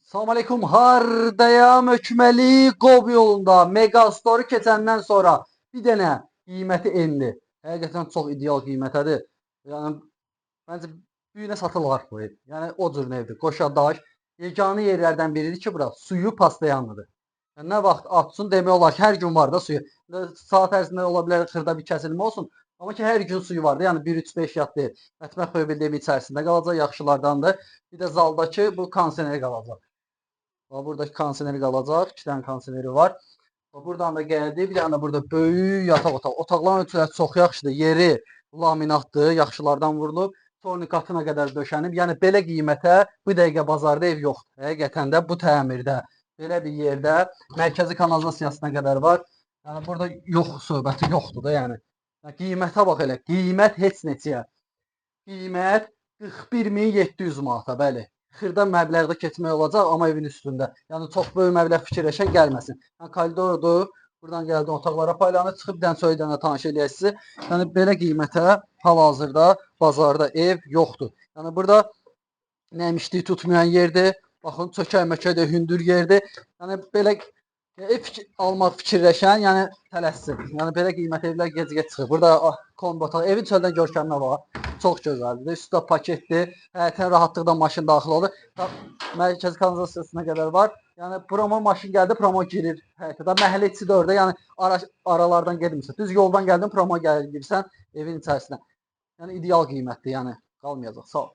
Salam aleyküm. Hardayam Ökməli Qov yolunda Megastory keçəndən sonra bir dənə qiyməti endi. Həqiqətən çox ideal qiymətədir. Yəni məncə bu günə satılır bu ev. Yəni o cür evdir. Qoşadaş yeganə yerlərdən biridir ki, bura suyu pastayanlıdır. Yəni, nə vaxt atsın demək olar ki, hər gün var da suyu. Saat ərzində ola bilər xırda bir kəsilmə olsun. Amma ki, hər gün suyu vardı. Yəni 1-3-5 yat deyil. Mətbəx mebel evi içərisində qalacaq, yaxşılardandır. Bir də zaldakı bu kondisioneri qalacaq. Buradakı kondisioneri qalacaq. 2 dənə kondisioneri var. Buradan da gəldi. Bir dənə də burada böyük yataq otağı. Otaqların ölçüləri çox yaxşıdır. Yeri laminatdır. Yaxşılardan vurulub. Tornikatına qədər döşənib. Yəni belə qiymətə bu dəqiqə bazarda ev yoxdur. Həqiqətən də bu təmirdə, belə bir yerdə mərkəzi kanalizasiyasına qədər var. Yəni burada yox söhbəti yoxdur da, yəni. Qiymətə bax elə. Qiymət heç neçəyə. Qiymət 41700 manata, bəli. Xırda məbləğdə keçmək olacaq, amma evin üstündə. Yəni çox böyük məbləğ fikirləşən gəlməsin. Yəni koridordur. Buradan gəldim otaqlara paylanır, çıxıb bir dənə söyləyə tanış eləyək sizi. Yəni belə qiymətə hal-hazırda bazarda ev yoxdur. Yəni burada nəmişlik tutmayan yerdir. Baxın, çökək-mökək də hündür yerdir. Yəni belə ev almaq fikirləşən, yəni tələssin. Yəni belə qiymət evlər gec-gec çıxır. Burada kombi otaq, evin çöldən görkəminə bax. Çox gözəldir. Üstdə paketdir. Həyətən rahatlıqla maşın daxil olur. Mərkəzi kanalizasiyasına qədər var. Yəni promo maşın gəldi, promo girir həyətə. Da məhəllə içi də orada. Yəni aralardan getmirsən. Düz yoldan gəldin, promo girsən evin içərisinə. Yəni ideal qiymətdir, yəni qalmayacaq. Sağ ol.